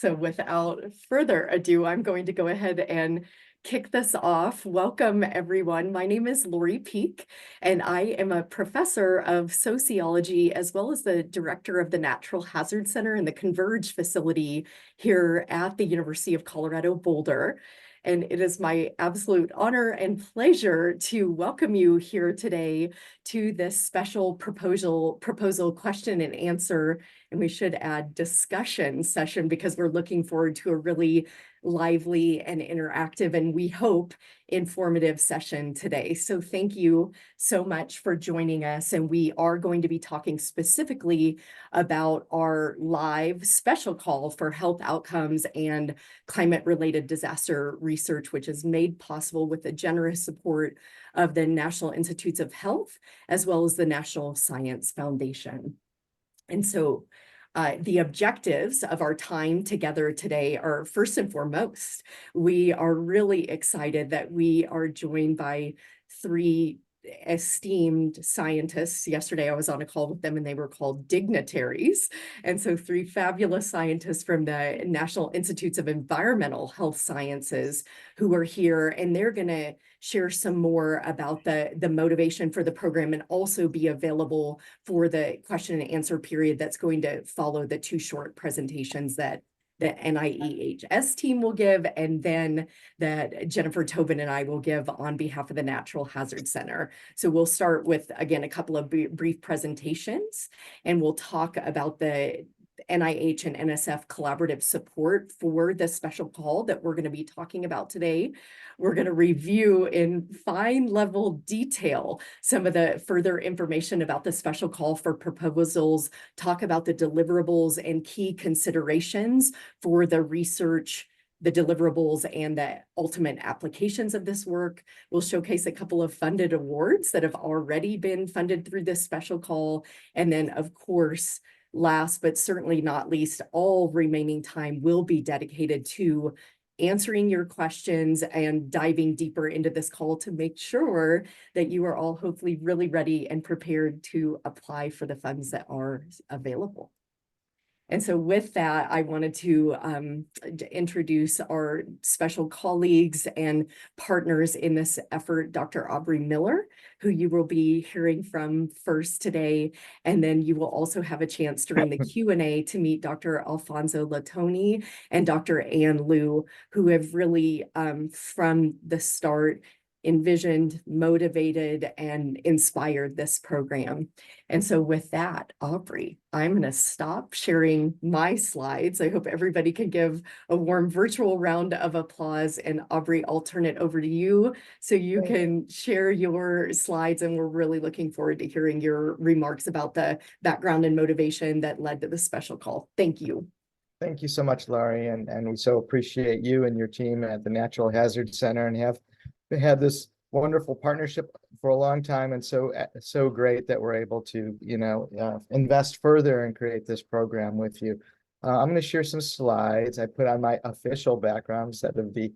So without further ado, I'm going to go ahead and kick this off. Welcome, everyone. My name is Lori Peak, and I am a professor of sociology as well as the director of the Natural Hazard Center in the Converge facility here at the University of Colorado Boulder. And it is my absolute honor and pleasure to welcome you here today to this special proposal question and answer, and we should add discussion session because we're looking forward to a really lively and interactive, and we hope informative session today. So thank you so much for joining us. And we are going to be talking specifically about our live special call for health outcomes and climate-related disaster research, which is made possible with the generous support of the National Institutes of Health, as well as the National Science Foundation. And so the objectives of our time together today are, first and foremost, we are really excited that we are joined by three esteemed scientists. Yesterday, I was on a call with them and they were called dignitaries. And so three fabulous scientists from the National Institutes of Environmental Health Sciences who are here, and they're going to share some more about the motivation for the program and also be available for the question and answer period that's going to follow the two short presentations that the NIEHS team will give, and then that Jennifer Tobin and I will give on behalf of the Natural Hazard Center. So we'll start with, again, a couple of brief presentations, and we'll talk about the NIH and NSF collaborative support for the special call that we're going to be talking about today. We're going to review in fine level detail some of the further information about the special call for proposals, talk about the deliverables and key considerations for the research, the deliverables, and the ultimate applications of this work. We'll showcase a couple of funded awards that have already been funded through this special call. And then, of course, last but certainly not least, all remaining time will be dedicated to answering your questions and diving deeper into this call to make sure that you are all hopefully really ready and prepared to apply for the funds that are available. And so with that, I wanted to introduce our special colleagues and partners in this effort, Dr. Aubrey Miller, who you will be hearing from first today. And then you will also have a chance during the Q&A to meet Dr. Alfonso Latoni and Dr. Ann Liu, who have really, from the start, envisioned, motivated, and inspired this program. And so with that, Aubrey, I'm going to stop sharing my slides. I hope everybody can give a warm virtual round of applause. And Aubrey, I'll turn it over to you so you can share your slides. And we're really looking forward to hearing your remarks about the background and motivation that led to the special call. Thank you. Thank you so much, Laurie. And we so appreciate you and your team at the Natural Hazard Center, and have had this wonderful partnership for a long time, and so great that we're able to invest further and create this program with you. I'm going to share some slides. I put on my official background instead of the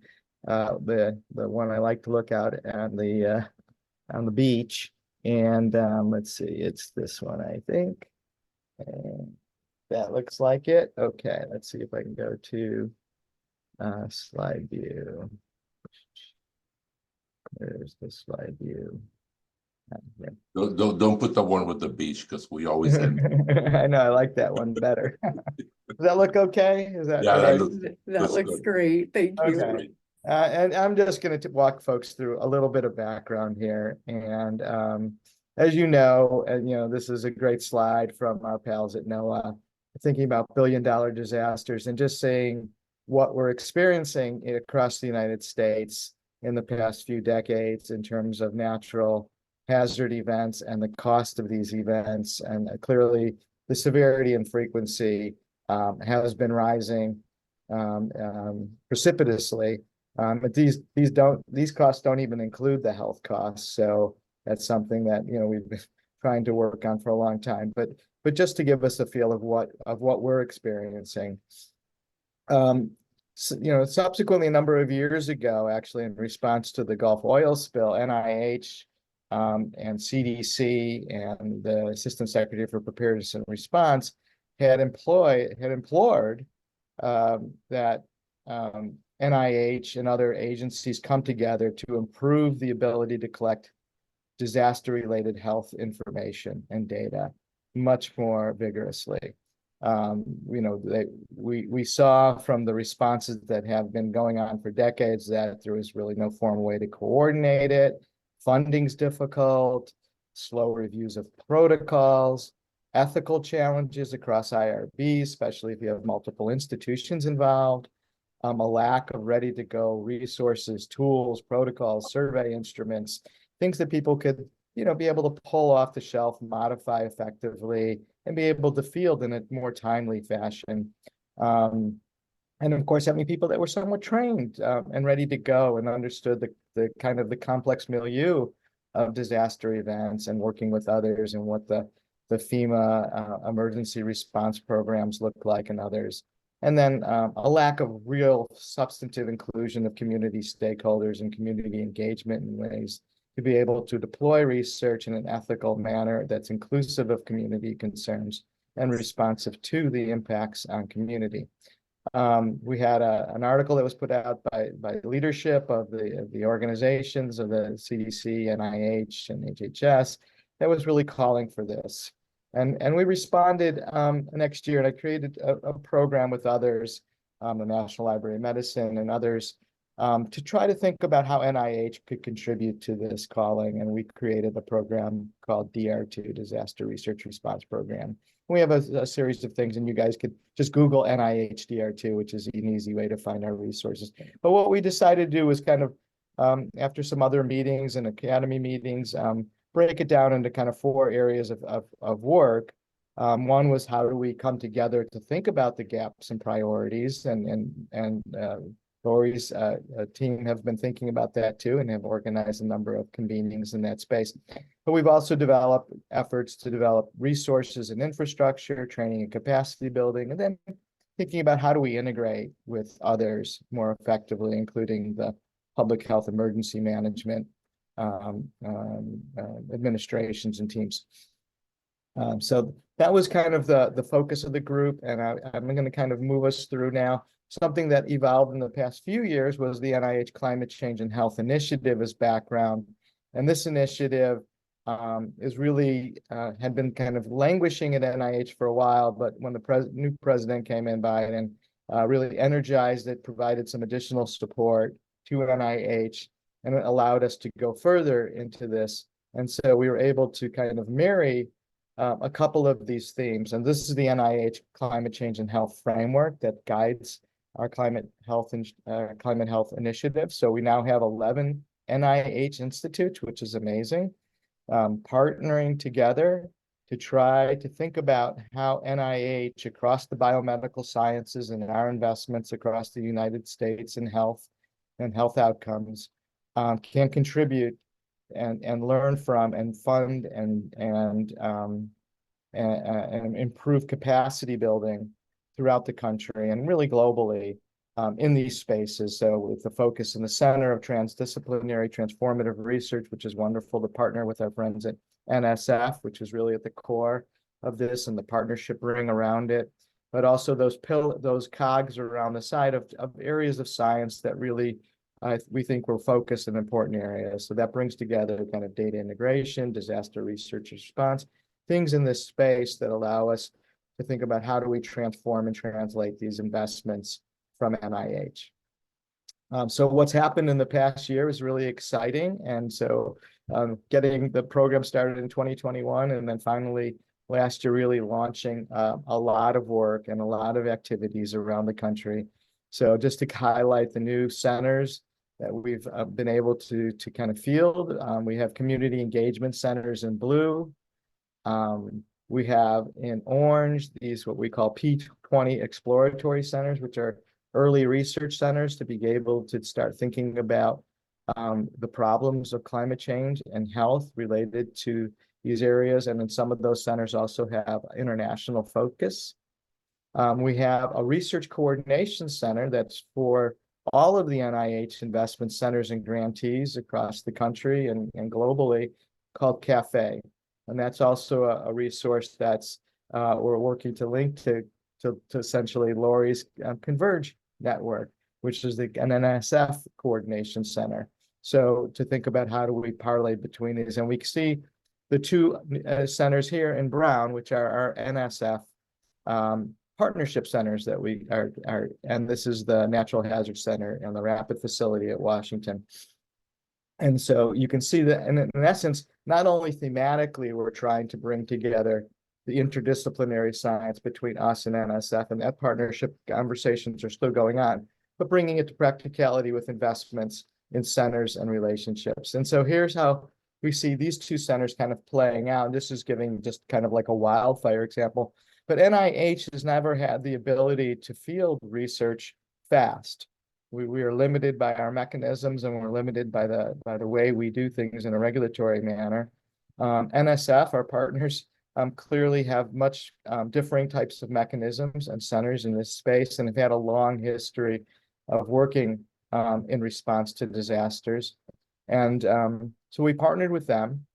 one I like to look out on the beach. And let's see, it's this one, I think. And that looks like it. Okay, let's see if I can go to slide view. There's the slide view. Don't put the one with the beach, because we always end. I know, I like that one better. Does that look okay? Is that Yeah, that looks great. Thank you. Okay. And I'm just going to walk folks through a little bit of background here. And as you know, this is a great slide from our pals at NOAA, thinking about billion-dollar disasters and just saying what we're experiencing across the United States in the past few decades in terms of natural hazard events and the cost of these events. And clearly the severity and frequency has been rising precipitously. But these costs don't even include the health costs. So that's something that we've been trying to work on for a long time. But just to give us a feel of what we're experiencing. Subsequently, a number of years ago, actually, in response to the Gulf oil spill, NIH and CDC and the Assistant Secretary for Preparedness and Response had implored that NIH and other agencies come together to improve the ability to collect disaster-related health information and data much more vigorously. We saw from the responses that have been going on for decades that there was really no formal way to coordinate it. Funding's difficult, slow reviews of protocols, ethical challenges across IRBs, especially if you have multiple institutions involved, a lack of ready-to-go resources, tools, protocols, survey instruments, things that people could, be able to pull off the shelf, modify effectively, and be able to field in a more timely fashion. And of course, having people that were somewhat trained and ready to go and understood the kind of the complex milieu of disaster events and working with others and what the FEMA emergency response programs look like and others. And then a lack of real substantive inclusion of community stakeholders and community engagement in ways to be able to deploy research in an ethical manner that's inclusive of community concerns and responsive to the impacts on community. We had an article that was put out by leadership of the organizations of the CDC, NIH, and HHS that was really calling for this. And we responded next year, and I created a program with others, the National Library of Medicine and others, to try to think about how NIH could contribute to this calling. And we created a program called DR2, Disaster Research Response Program. We have a series of things, and you guys could just Google NIH DR2, which is an easy way to find our resources. But what we decided to do was kind of, after some other meetings and academy meetings, break it down into kind of 4 areas of work. One was how do we come together to think about the gaps and priorities, and Lori's team have been thinking about that too and have organized a number of convenings in that space. But we've also developed efforts to develop resources and infrastructure, training and capacity building, and then thinking about how do we integrate with others more effectively, including the public health emergency management administrations and teams. So that was kind of the focus of the group, and I'm going to kind of move us through now. Something that evolved in the past few years was the NIH Climate Change and Health Initiative as background. And this initiative is really had been kind of languishing at NIH for a while, but when the new president came in, Biden, really energized it, provided some additional support to NIH, and it allowed us to go further into this. And so we were able to kind of marry a couple of these themes. And this is the NIH Climate Change and Health Framework that guides our climate health initiative. So we now have 11 NIH institutes, which is amazing, partnering together to try to think about how NIH across the biomedical sciences and our investments across the United States in health and health outcomes can contribute and learn from and fund and improve capacity building throughout the country and really globally in these spaces. So with the focus in the center of transdisciplinary transformative research, which is wonderful to partner with our friends at NSF, which is really at the core of this and the partnership ring around it, but also those cogs around the side of areas of science that really we think were focused in important areas. So that brings together kind of data integration, disaster research response, things in this space that allow us to think about how do we transform and translate these investments from NIH. So what's happened in the past year is really exciting. And so getting the program started in 2021 and then finally last year really launching a lot of work and a lot of activities around the country. So just to highlight the new centers that we've been able to kind of field, we have community engagement centers in blue. We have in orange, these what we call P20 exploratory centers, which are early research centers to be able to start thinking about the problems of climate change and health related to these areas. And then some of those centers also have international focus. We have a research coordination center that's for all of the NIH investment centers and grantees across the country and globally called CAFE. And that's also a resource that's we're working to link to to essentially Lori's Converge network, which is an NSF coordination center. So to think about how do we parlay between these, and we see the two centers here in brown, which are our NSF partnership centers that we are, and this is the Natural Hazard Center and the Rapid Facility at Washington. And so you can see that, and in essence, not only thematically, we're trying to bring together the interdisciplinary science between us and NSF, and that partnership conversations are still going on, but bringing it to practicality with investments in centers and relationships. And so here's how we see these two centers kind of playing out. This is giving just kind of like a wildfire example, but NIH has never had the ability to field research fast. We are limited by our mechanisms, and we're limited by the way we do things in a regulatory manner. NSF, our partners, clearly have much differing types of mechanisms and centers in this space, and have had a long history of working in response to disasters. And so we partnered with them,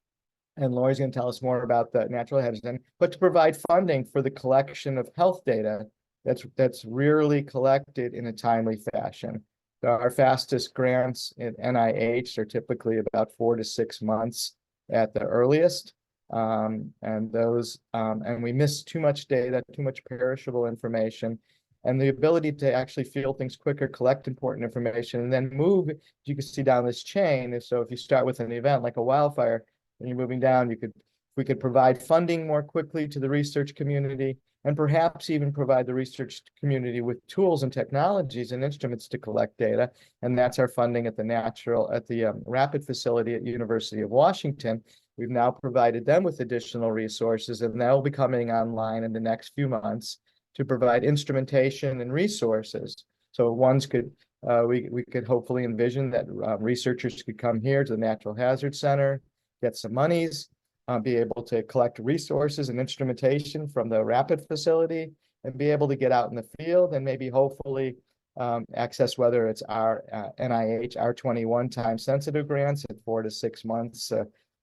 and Lori's going to tell us more about the Natural Hazard Center, but to provide funding for the collection of health data that's rarely collected in a timely fashion. Our fastest grants at NIH are typically about 4 to 6 months at the earliest. And we miss too much data, too much perishable information, and the ability to actually field things quicker, collect important information, and then move, you can see down this chain. So if you start with an event like a wildfire, and you're moving down, we could provide funding more quickly to the research community, and perhaps even provide the research community with tools and technologies and instruments to collect data. And that's our funding at the Rapid Facility at University of Washington. We've now provided them with additional resources, and that will be coming online in the next few months to provide instrumentation and resources. So we could hopefully envision that researchers could come here to the Natural Hazard Center, get some monies, be able to collect resources and instrumentation from the Rapid Facility, and be able to get out in the field and maybe hopefully access, whether it's our NIH R21 time-sensitive grants at 4 to 6 months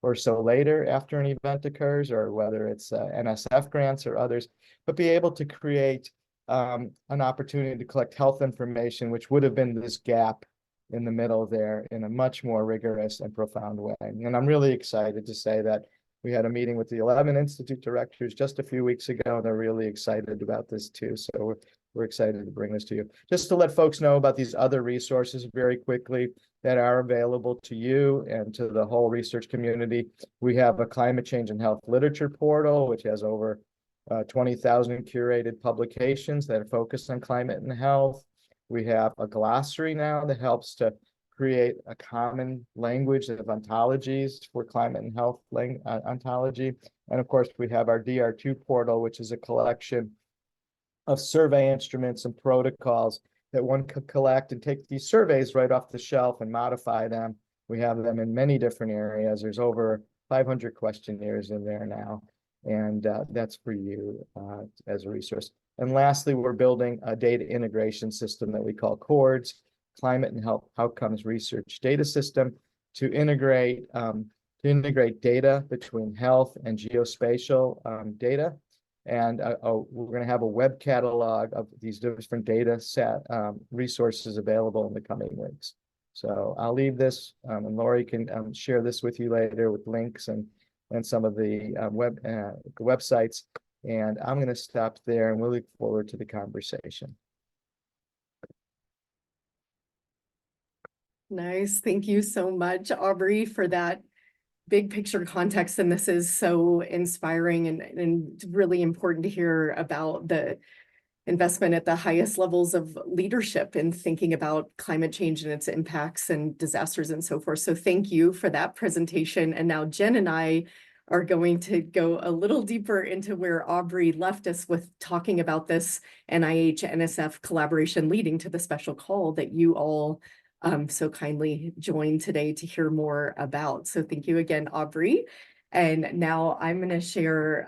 or so later after an event occurs, or whether it's NSF grants or others, but be able to create an opportunity to collect health information, which would have been this gap in the middle there, in a much more rigorous and profound way. And I'm really excited to say that we had a meeting with the 11 Institute directors just a few weeks ago, and they're really excited about this too. So we're excited to bring this to you. Just to let folks know about these other resources very quickly that are available to you and to the whole research community. We have a climate change and health literature portal, which has over 20,000 curated publications that are focused on climate and health. We have a glossary now that helps to create a common language of ontologies for climate and health ontology. And of course, we have our DR2 portal, which is a collection of survey instruments and protocols that one could collect and take these surveys right off the shelf and modify them. We have them in many different areas. There's over 500 questionnaires in there now, and that's for you as a resource. And lastly, we're building a data integration system that we call CORDS, Climate and Health Outcomes Research Data System, to integrate data between health and geospatial data. And we're going to have a web catalog of these different data set resources available in the coming weeks. So I'll leave this, and Lori can share this with you later with links and some of the websites. And I'm going to stop there, and we'll look forward to the conversation. Nice. Thank you so much, Aubrey, for that big picture context. And this is so inspiring and really important to hear about the investment at the highest levels of leadership in thinking about climate change and its impacts and disasters and so forth. So thank you for that presentation. And now Jen and I are going to go a little deeper into where Aubrey left us with talking about this NIH-NSF collaboration leading to the special call that you all so kindly joined today to hear more about. So thank you again, Aubrey. And now I'm going to share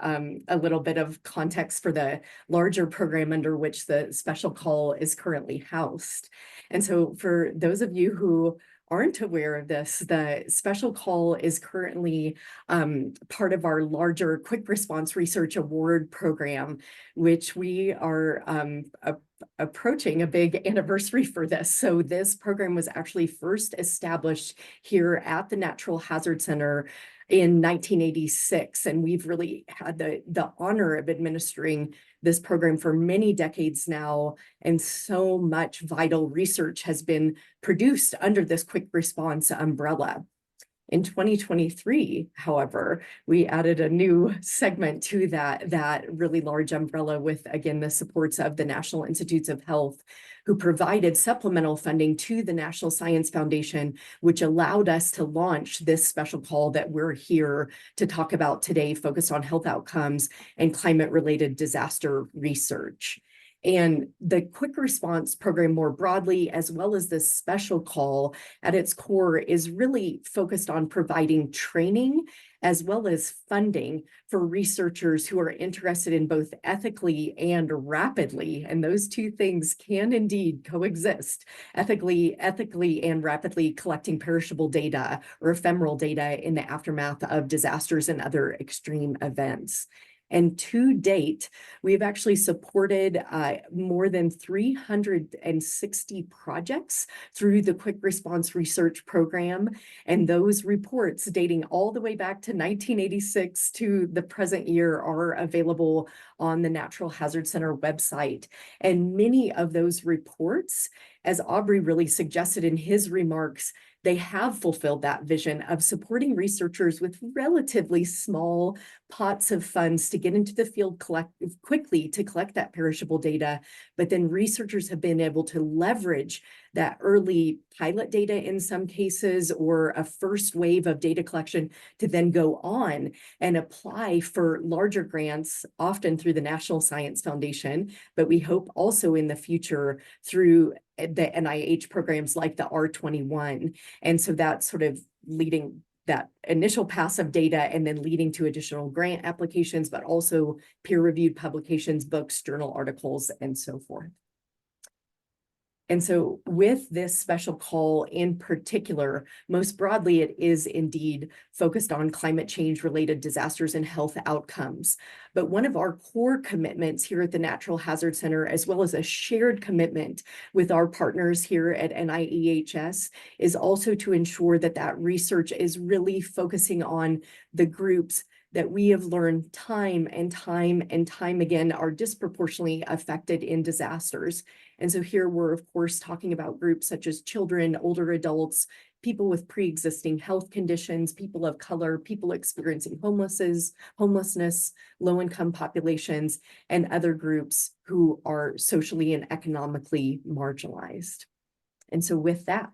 a little bit of context for the larger program under which the special call is currently housed. And so for those of you who aren't aware of this, the special call is currently part of our larger Quick Response Research Award program, which we are approaching a big anniversary for this. So this program was actually first established here at the Natural Hazard Center in 1986, and we've really had the honor of administering this program for many decades now, and so much vital research has been produced under this quick response umbrella. In 2023, however, we added a new segment to that really large umbrella with, again, the supports of the National Institutes of Health, who provided supplemental funding to the National Science Foundation, which allowed us to launch this special call that we're here to talk about today, focused on health outcomes and climate-related disaster research. And the quick response program more broadly, as well as this special call at its core, is really focused on providing training as well as funding for researchers who are interested in both ethically and rapidly, and those two things can indeed coexist, ethically and rapidly collecting perishable data or ephemeral data in the aftermath of disasters and other extreme events. And to date, we've actually supported more than 360 projects through the Quick Response Research Program. And those reports dating all the way back to 1986 to the present year are available on the Natural Hazard Center website. And many of those reports, as Aubrey really suggested in his remarks, they have fulfilled that vision of supporting researchers with relatively small pots of funds to get into the field quickly to collect that perishable data. But then researchers have been able to leverage that early pilot data in some cases, or a first wave of data collection, to then go on and apply for larger grants, often through the National Science Foundation, but we hope also in the future through the NIH programs like the R21. And so that's sort of leading that initial pass of data and then leading to additional grant applications, but also peer-reviewed publications, books, journal articles, and so forth. And so with this special call in particular, most broadly, it is indeed focused on climate change related disasters and health outcomes. But one of our core commitments here at the Natural Hazard Center, as well as a shared commitment with our partners here at NIEHS, is also to ensure that that research is really focusing on the groups that we have learned time and time again are disproportionately affected in disasters. And so here we're, of course, talking about groups such as children, older adults, people with pre-existing health conditions, people of color, people experiencing homelessness, low-income populations, and other groups who are socially and economically marginalized. And so with that,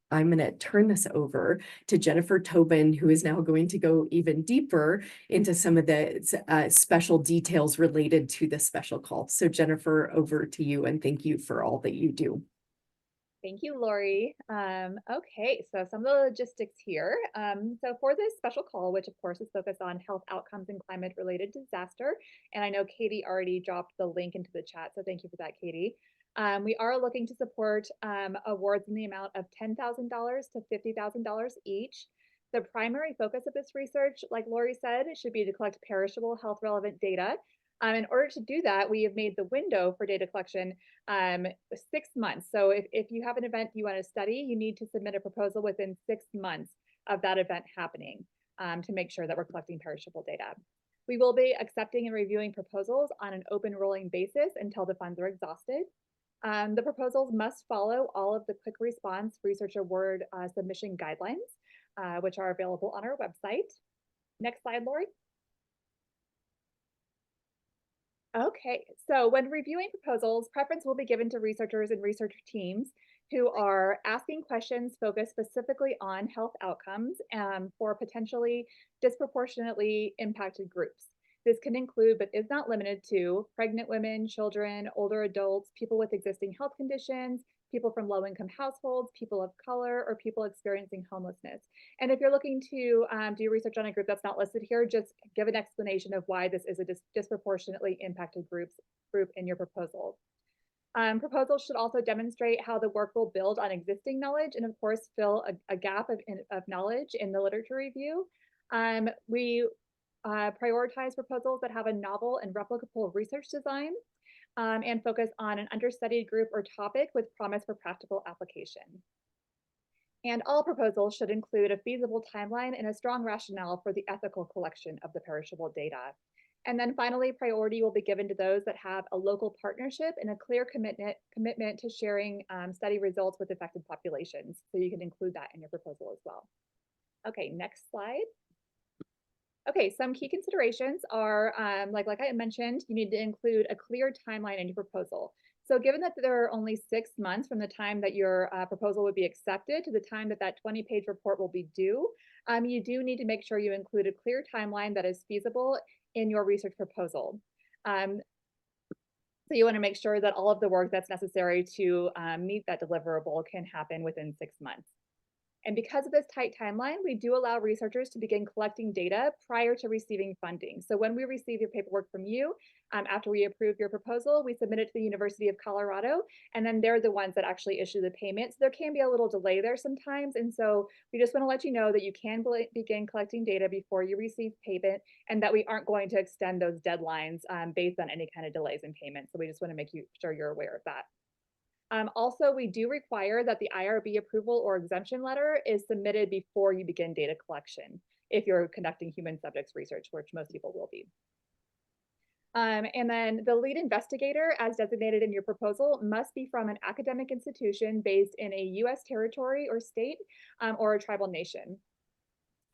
I'm going to turn this over to Jennifer Tobin, who is now going to go even deeper into some of the special details related to this special call. So Jennifer, over to you, and thank you for all that you do. Thank you, Lori. Okay, so some of the logistics here. So for this special call, which of course is focused on health outcomes and climate-related disaster, and I know Katie already dropped the link into the chat, so thank you for that, Katie. We are looking to support awards in the amount of $10,000 to $50,000 each. The primary focus of this research, like Lori said, should be to collect perishable health relevant data. In order to do that, we have made the window for data collection 6 months. So if you have an event you want to study, you need to submit a proposal within 6 months of that event happening to make sure that we're collecting perishable data. We will be accepting and reviewing proposals on an open rolling basis until the funds are exhausted. The proposals must follow all of the Quick Response Research Award submission guidelines, which are available on our website. Next slide, Lori. Okay, so when reviewing proposals, preference will be given to researchers and researcher teams who are asking questions focused specifically on health outcomes for potentially disproportionately impacted groups. This can include, but is not limited to, pregnant women, children, older adults, people with existing health conditions, people from low-income households, people of color, or people experiencing homelessness. And if you're looking to do research on a group that's not listed here, just give an explanation of why this is a disproportionately impacted group in your proposal. Proposals should also demonstrate how the work will build on existing knowledge and, of course, fill a gap of knowledge in the literature review. We prioritize proposals that have a novel and replicable research design and focus on an understudied group or topic with promise for practical application. And all proposals should include a feasible timeline and a strong rationale for the ethical collection of the perishable data. And then finally, priority will be given to those that have a local partnership and a clear commitment to sharing study results with affected populations. So you can include that in your proposal as well. Okay, next slide. Okay, some key considerations are, like I mentioned, you need to include a clear timeline in your proposal. So given that there are only 6 months from the time that your proposal would be accepted to the time that that 20-page report will be due, you do need to make sure you include a clear timeline that is feasible in your research proposal. So you want to make sure that all of the work that's necessary to meet that deliverable can happen within 6 months. And because of this tight timeline, we do allow researchers to begin collecting data prior to receiving funding. So when we receive your paperwork from you, after we approve your proposal, we submit it to the University of Colorado, and then they're the ones that actually issue the payment. So there can be a little delay there sometimes. And so we just want to let you know that you can begin collecting data before you receive payment, and that we aren't going to extend those deadlines based on any kind of delays in payment. So we just want to make sure you're aware of that. Also, we do require that the IRB approval or exemption letter is submitted before you begin data collection, if you're conducting human subjects research, which most people will be. And then the lead investigator, as designated in your proposal, must be from an academic institution based in a US territory or state or a tribal nation.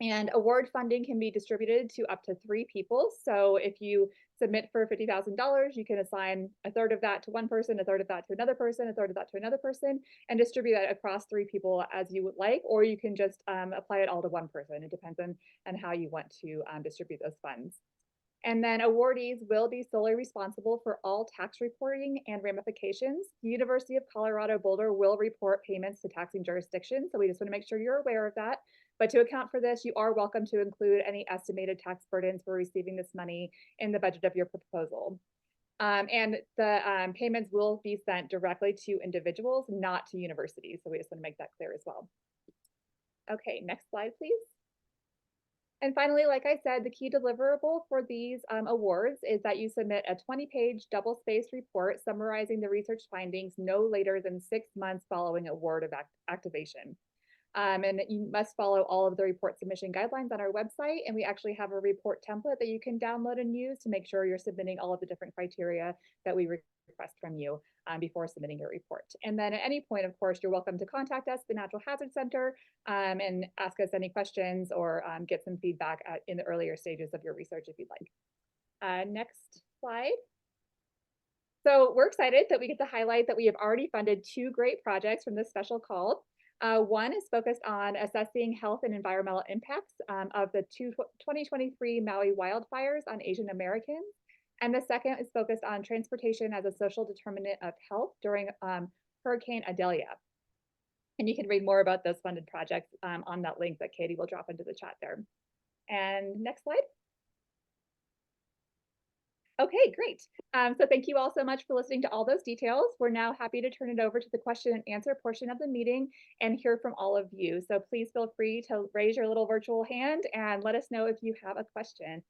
And award funding can be distributed to up to 3 people. So if you submit for $50,000, you can assign a third of that to one person, a third of that to another person, a third of that to another person, and distribute that across 3 people as you would like, or you can just apply it all to one person. It depends on how you want to distribute those funds. And then awardees will be solely responsible for all tax reporting and ramifications. The University of Colorado Boulder will report payments to taxing jurisdictions, so we just want to make sure you're aware of that. But to account for this, you are welcome to include any estimated tax burdens for receiving this money in the budget of your proposal. And the payments will be sent directly to individuals, not to universities. So we just want to make that clear as well. Okay, next slide, please. And finally, like I said, the key deliverable for these awards is that you submit a 20-page double-spaced report summarizing the research findings no later than 6 months following award of activation. And you must follow all of the report submission guidelines on our website. And we actually have a report template that you can download and use to make sure you're submitting all of the different criteria that we request from you before submitting your report. And then at any point, of course, you're welcome to contact us, the Natural Hazard Center, and ask us any questions or get some feedback in the earlier stages of your research if you'd like. Next slide. So we're excited that we get to highlight that we have already funded 2 great projects from this special call. One is focused on assessing health and environmental impacts of the 2023 Maui wildfires on Asian Americans. And the second is focused on transportation as a social determinant of health during Hurricane Idalia. And you can read more about those funded projects on that link that Katie will drop into the chat there. And next slide. Okay, great. So thank you all so much for listening to all those details. We're now happy to turn it over to the question and answer portion of the meeting and hear from all of you. So please feel free to raise your little virtual hand and let us know if you have a question.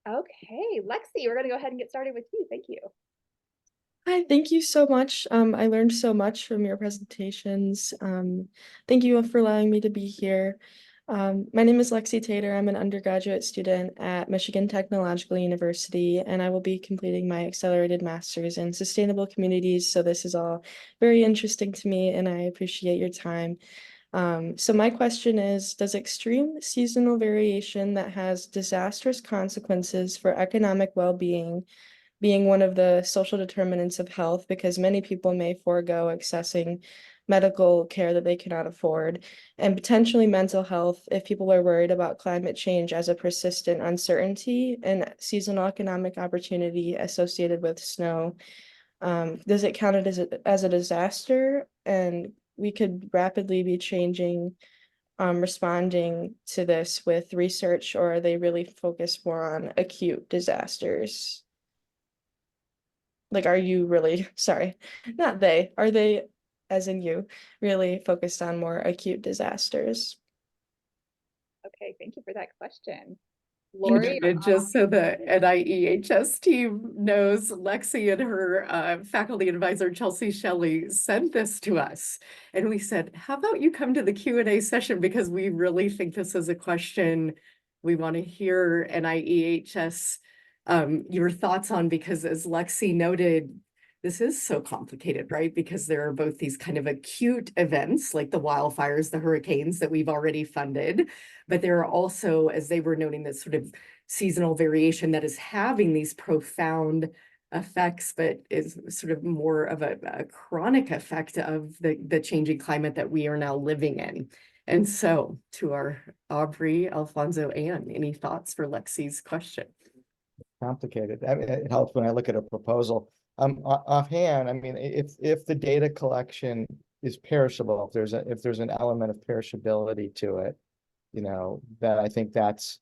Okay, Lexi, we're going to go ahead and get started with you. Thank you. Hi, thank you so much. I learned so much from your presentations. Thank you for allowing me to be here. My name is Lexi Tater. I'm an undergraduate student at Michigan Technological University, and I will be completing my accelerated master's in sustainable communities. So this is all very interesting to me, and I appreciate your time. So my question is, does extreme seasonal variation that has disastrous consequences for economic well-being being one of the social determinants of health, because many people may forego accessing medical care that they cannot afford, and potentially mental health if people are worried about climate change as a persistent uncertainty and seasonal economic opportunity associated with snow. Does it count as a disaster? And we could rapidly be changing responding to this with research, or are they really focused more on acute disasters? Like, are you really, sorry, not they, are they, as in you, really focused on more acute disasters? Okay, thank you for that question. And Lori, just so the NIEHS team knows, Lexi and her faculty advisor, Chelsea Shelley, sent this to us. And we said, how about you come to the Q&A session? Because we really think this is a question we want to hear NIEHS your thoughts on, because as Lexi noted, this is so complicated, right? Because there are both these kind of acute events like the wildfires, the hurricanes that we've already funded, but there are also, as they were noting, this sort of seasonal variation that is having these profound effects, but is sort of more of a chronic effect of the changing climate that we are now living in. And so to our Aubrey, Alfonso, Ann, any thoughts for Lexi's question? Complicated. I mean, it helps when I look at a proposal. Offhand, I mean, if the data collection is perishable, if there's an element of perishability to it, you know, that I think that's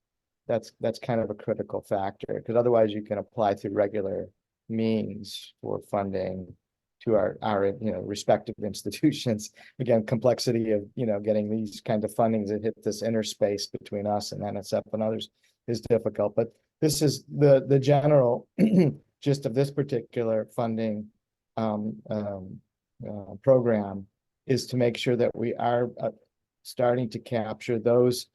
kind of a critical factor, because otherwise you can apply through regular means for funding to our you know, respective institutions. Again, complexity of, you know, getting these kind of fundings that hit this interspace between us and NSF and others is difficult. But this is the general gist of this particular funding program, is to make sure that we are starting to capture those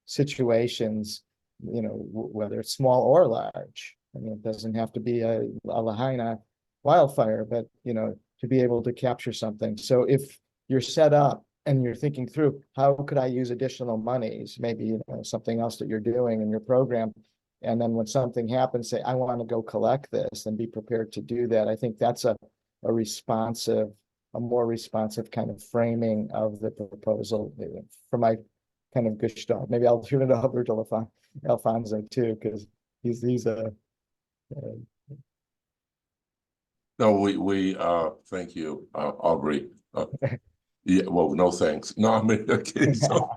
situations, you know, whether it's small or large. I mean, it doesn't have to be a Lahaina wildfire, but, you know, to be able to capture something. So if you're set up and you're thinking through, how could I use additional monies, maybe, you know, something else that you're doing in your program, and then when something happens, say, I want to go collect this, and be prepared to do that. I think that's a more responsive kind of framing of the proposal for my kind of gestalt. Maybe I'll turn it over to Alfonso too, because he's a No, we thank you, Aubrey. Yeah, well, no thanks. No, I mean, okay, so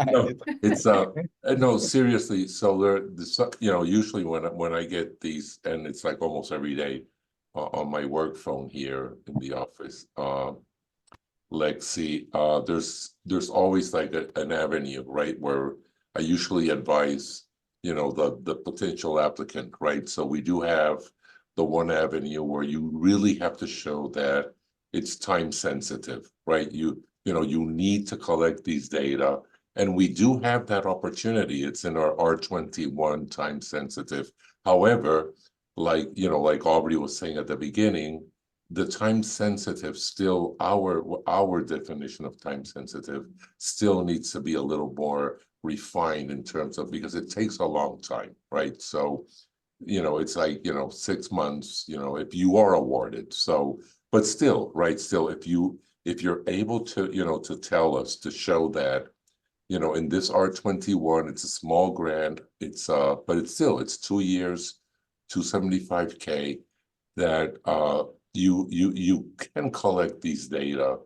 no, it's no, seriously. So you know, usually when I get these, and it's like almost every day on my work phone here in the office, Lexi, there's always like an avenue, right, where I usually advise, you know, the potential applicant, right? So we do have the one avenue where you really have to show that it's time sensitive, right? You know, you need to collect these data, and we do have that opportunity. It's in our R21 time sensitive. However, like, you know, like Aubrey was saying at the beginning, the time sensitive still, our definition of time sensitive still needs to be a little more refined in terms of, because it takes a long time, right? So, you know, it's like, you know, 6 months, you know, if you are awarded. So, but still, right, still, if you're able to, you know, to tell us, to show that, you know, in this R21, it's a small grant, it's but it's still, it's 2 years, $275K, that you can collect these data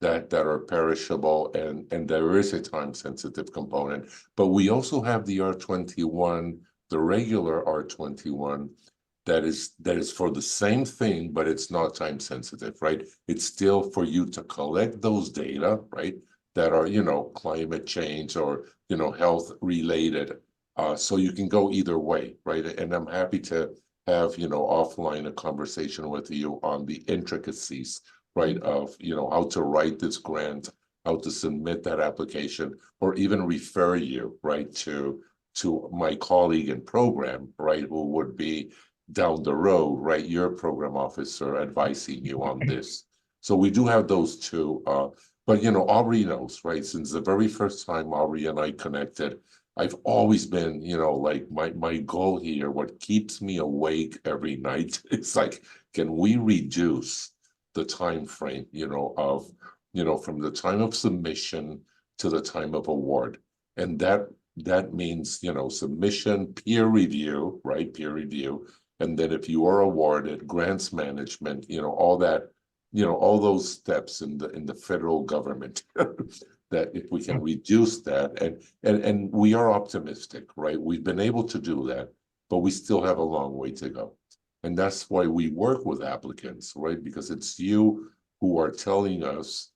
that are perishable, and there is a time sensitive component. But we also have the R21, the regular R21, that is for the same thing, but it's not time sensitive, right? It's still for you to collect those data, right, that are, you know, climate change or, you know, health related. So you can go either way, right? And I'm happy to have, you know, offline a conversation with you on the intricacies, right, of, you know, how to write this grant, how to submit that application, or even refer you, right, to my colleague in program, right, who would be down the road, right, your program officer advising you on this. So we do have those two, but, you know, Aubrey knows, right, since the very first time Aubrey and I connected, I've always been, you know, like my goal here, what keeps me awake every night, is like, can we reduce the time frame, you know, of, you know, from the time of submission to the time of award? And that means, you know, submission, peer review, right, peer review, and then if you are awarded, grants management, you know, all that, you know, all those steps in the federal government. that if we can reduce that, and we are optimistic, right? We've been able to do that, but we still have a long way to go. And that's why we work with applicants, right? Because it's you who are telling us,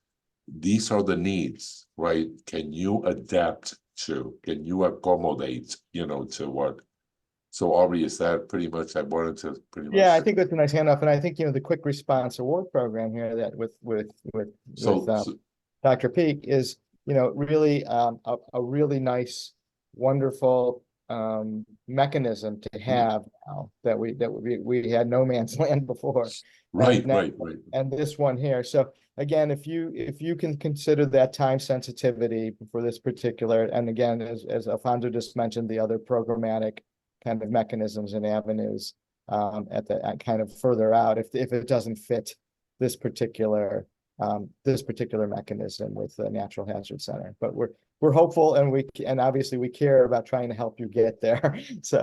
these are the needs, right? Can you adapt to, can you accommodate, to what? So Aubrey, is that pretty much, I wanted to pretty much. Yeah, I think that's a nice handoff, and I think, the quick response award program here that with Dr. Peak is, really a really nice, wonderful mechanism to have now that we had no man's land before. Right, now, right. And this one here. So again, if you can consider that time sensitivity for this particular, and again, as Alfonso just mentioned, the other programmatic kind of mechanisms and avenues at kind of further out, if it doesn't fit this particular mechanism with the Natural Hazard Center. But we're hopeful, and obviously we care about trying to help you get there. So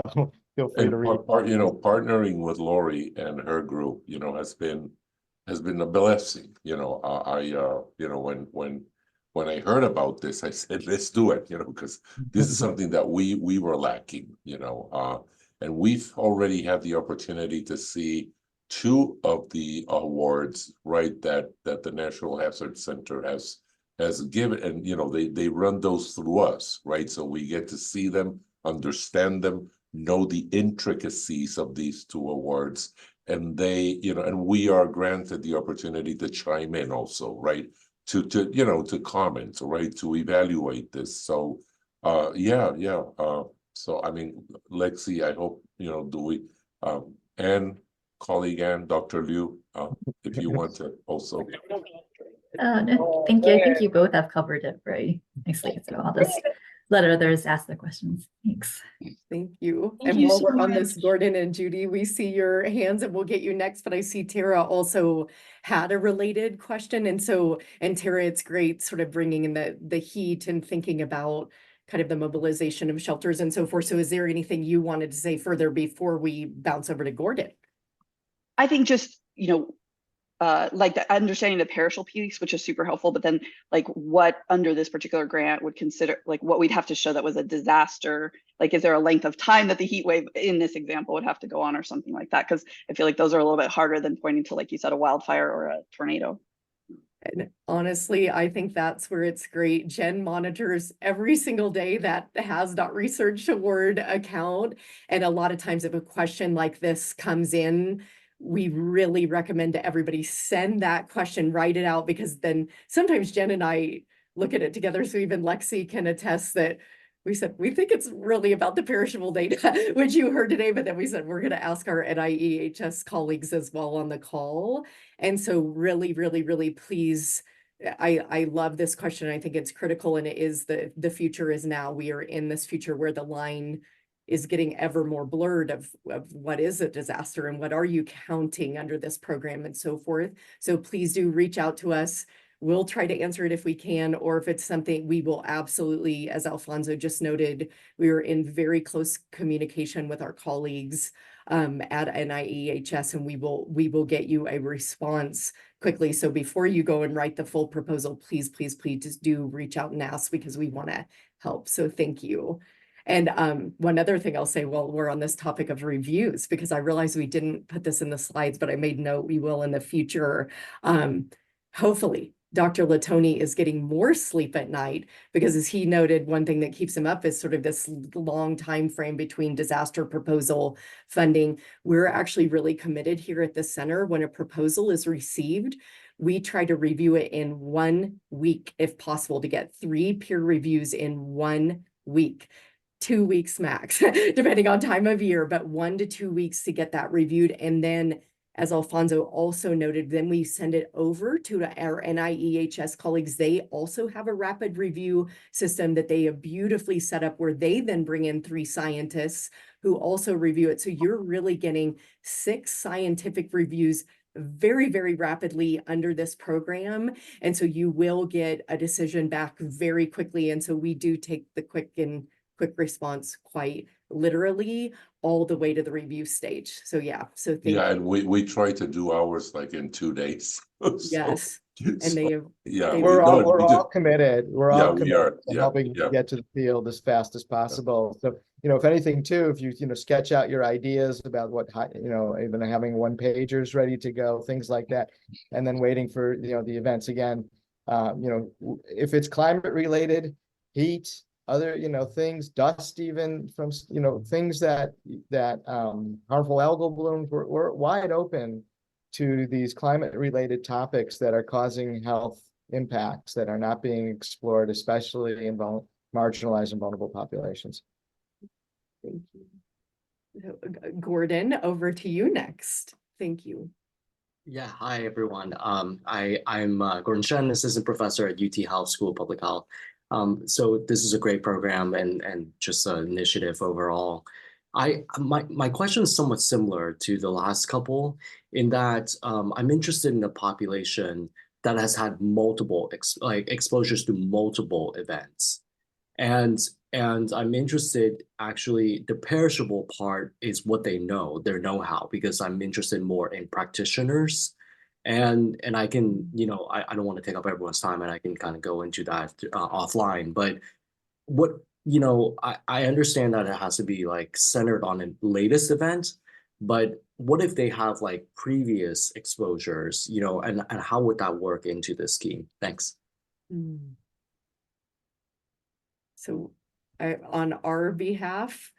feel free to read. Partnering with Lori and her group, has been a blessing. When I heard about this, I said, let's do it, because this is something that we were lacking, and we've already had the opportunity to see 2 of the awards, right, that the Natural Hazard Center has given, and they run those through us, right? So we get to see them, understand them, know the intricacies of these 2 awards, and and we are granted the opportunity to chime in also, right? To comment, right? To evaluate this. So so I mean, Lexi, I hope, do we and colleague and Dr. Liu, if you want to also. No, thank you. I think you both have covered it very nicely. So I'll just let others ask the questions. Thanks. Thank you. Thank And you while so we're on this, much. Gordon and Judy, we see your hands and we'll get you next, but I see Tara also had a related question. And Tara, it's great sort of bringing in the heat and thinking about kind of the mobilization of shelters and so forth. So is there anything you wanted to say further before we bounce over to Gordon? I think just, like the understanding the perishable piece, which is super helpful, but then like what under this particular grant would consider, like what we'd have to show that was a disaster, like is there a length of time that the heat wave in this example would have to go on or something like that? Because I feel like those are a little bit harder than pointing to, like you said, a wildfire or a tornado. And honestly, I think that's where it's great. Jen monitors every single day that has.research award account. And a lot of times if a question like this comes in, we really recommend to everybody send that question, write it out, because then sometimes Jen and I look at it together. So even Lexi can attest that we said, we think it's really about the perishable data, which you heard today, but then we said, we're going to ask our NIEHS colleagues as well on the call. And so really, really, really please, I love this question. I think it's critical, and it is the future is now. We are in this future where the line is getting ever more blurred of what is a disaster and what are you counting under this program and so forth. So please do reach out to us. We'll try to answer it if we can, or if it's something we will absolutely, as Alfonso just noted, we are in very close communication with our colleagues at NIEHS, and we will get you a response quickly. So before you go and write the full proposal, please just do reach out and ask, because we want to help. So thank you. And one other thing I'll say while we're on this topic of reviews, because I realize we didn't put this in the slides, but I made note we will in the future. Hopefully, Dr. Latoni is getting more sleep at night, because as he noted, one thing that keeps him up is sort of this long time frame between disaster proposal funding. We're actually really committed here at the center. When a proposal is received, we try to review it in 1 week, if possible, to get 3 peer reviews in 1 week. 2 weeks max, depending on time of year, but 1 to 2 weeks to get that reviewed. And then, as Alfonso also noted, then we send it over to our NIEHS colleagues. They also have a rapid review system that they have beautifully set up, where they then bring in 3 scientists who also review it. So you're really getting 6 scientific reviews very, very rapidly under this program. And so you will get a decision back very quickly. And so we do take the quick response quite literally all the way to the review stage. So yeah, so thank you. And we try to do ours like in 2 days. So, Yes, and they have, Yeah, they- We're all, no, we're we all do. committed. We're Yeah, all we committed are. to Yeah, helping yeah. get to the field as fast as possible. So, if anything too, if you sketch out your ideas about what, even having one pagers ready to go, things like that, and then waiting for, the events again. If it's climate related, heat, other, things, dust, even from, things that harmful algal blooms, we're wide open to these climate related topics that are causing health impacts that are not being explored, especially in marginalized and vulnerable populations. Thank you. Gordon, over to you next. Thank you. Yeah, hi everyone. I'm Gordon Shen, assistant professor at UT Health School of Public Health. So this is a great program and just an initiative overall. My question is somewhat similar to the last couple in that I'm interested in a population that has had multiple exposures to multiple events. And I'm interested, actually, the perishable part is what they know, their know-how, because I'm interested more in practitioners. And I can, I don't want to take up everyone's time and I can kind of go into that offline. But what, I understand that it has to be like centered on a latest event, but what if they have like previous exposures, and how would that work into the scheme? Thanks. So on our behalf,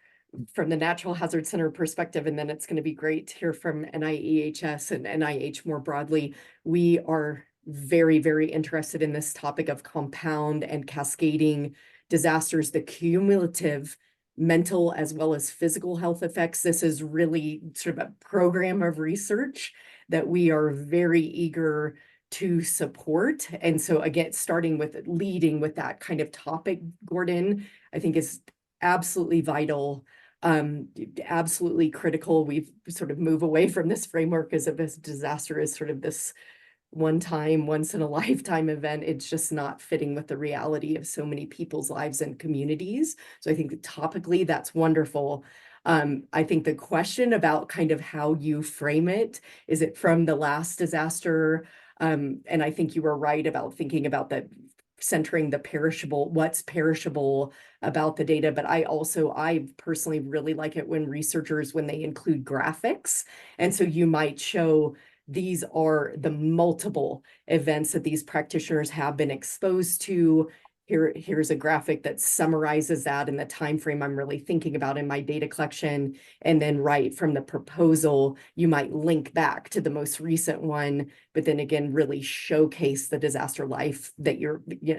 from the Natural Hazard Center perspective, and then it's going to be great to hear from NIEHS and NIH more broadly, we are very, very interested in this topic of compound and cascading disasters, the cumulative mental as well as physical health effects. This is really sort of a program of research that we are very eager to support. And so again, leading with that kind of topic, Gordon, I think is absolutely vital, absolutely critical. We've sort of moved away from this framework as if this disaster is sort of this one-time, once-in-a-lifetime event. It's just not fitting with the reality of so many people's lives and communities. So I think topically, that's wonderful. I think the question about kind of how you frame it, is it from the last disaster? And I think you were right about thinking about that, centering the perishable, what's perishable about the data. But I personally really like it when they include graphics. And so you might show these are the multiple events that these practitioners have been exposed to. Here's a graphic that summarizes that in the time frame I'm really thinking about in my data collection. And then right from the proposal, you might link back to the most recent one, but then again, really showcase the disaster life that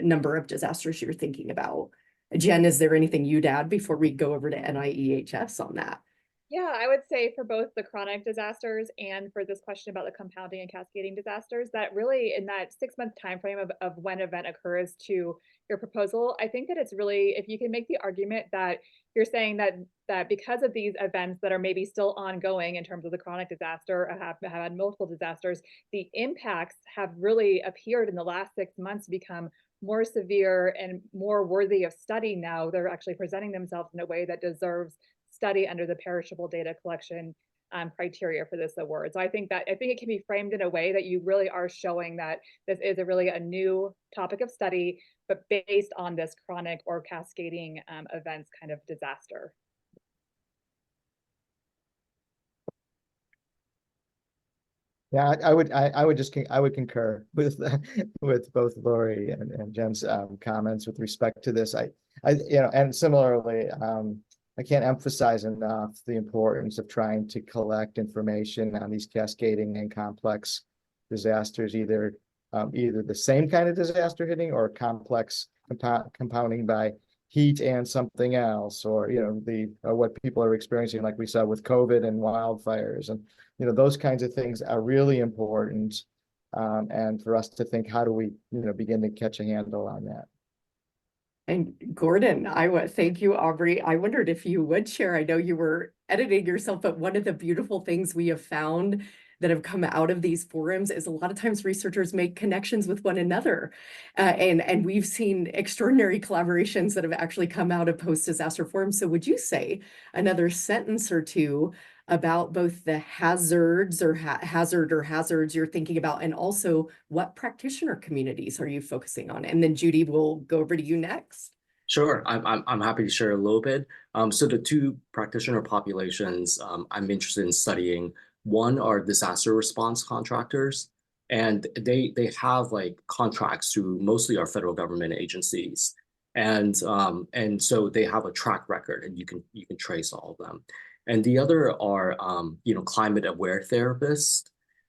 number of disasters you're thinking about. Jen, is there anything you'd add before we go over to NIEHS on that? Yeah, I would say for both the chronic disasters and for this question about the compounding and cascading disasters, that really in that 6-month time frame of when event occurs to your proposal, I think that it's really, if you can make the argument that you're saying that because of these events that are maybe still ongoing in terms of the chronic disaster, have had multiple disasters, the impacts have really appeared in the last 6 months to become more severe and more worthy of study now. They're actually presenting themselves in a way that deserves study under the perishable data collection criteria for this award. So I think it can be framed in a way that you really are showing that this is really a new topic of study, but based on this chronic or cascading events kind of disaster. Yeah, I would concur with with both Lori and Jen's comments with respect to this. And similarly, I can't emphasize enough the importance of trying to collect information on these cascading and complex disasters, either the same kind of disaster hitting or complex compounding by heat and something else, or what people are experiencing, like we saw with COVID and wildfires, and those kinds of things are really important. And for us to think, how do we begin to catch a handle on that? And Gordon, thank you, Aubrey. I wondered if you would share. I know you were editing yourself, but one of the beautiful things we have found that have come out of these forums is a lot of times researchers make connections with one another. And we've seen extraordinary collaborations that have actually come out of post-disaster forums. So would you say another sentence or two about both the hazards or hazards you're thinking about, and also what practitioner communities are you focusing on? And then Judy, will go over to you next. Sure, I'm happy to share a little bit. So the two practitioner populations I'm interested in studying, one are disaster response contractors, and they have like contracts through mostly our federal government agencies, and so they have a track record, and you can trace all of them. And the other are climate aware therapists,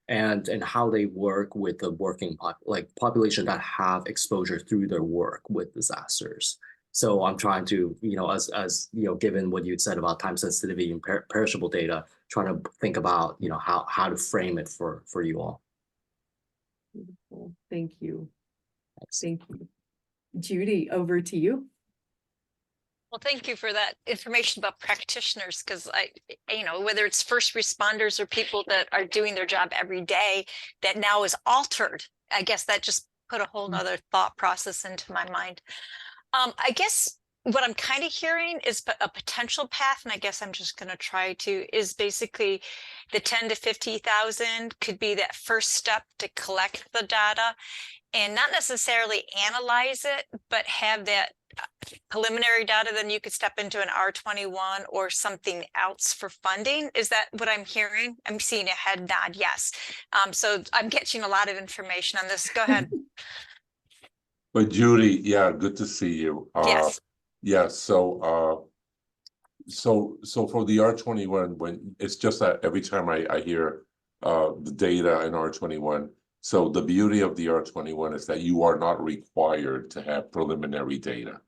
and how they work with the working population that have exposure through their work with disasters. So I'm trying to, as given what you said about time sensitivity and perishable data, trying to think about, how to frame it for you all. Beautiful. Thank you. Thanks. Thank you. Judy, over to you. Well, thank you for that information about practitioners, because whether it's first responders or people that are doing their job every day, that now is altered. I guess that just put a whole nother thought process into my mind. I guess what I'm kind of hearing is a potential path, and I guess I'm just going to try to, is basically the 10 to 50,000 could be that first step to collect the data and not necessarily analyze it, but have that preliminary data. Then you could step into an R21 or something else for funding. Is that what I'm hearing? I'm seeing a head nod. Yes. So I'm getting a lot of information on this. Go ahead. But Judy, yeah, good to see you. Yes. Yeah, so for the R21, when it's just that every time I hear the data in R21, so the beauty of the R21 is that you are not required to have preliminary data.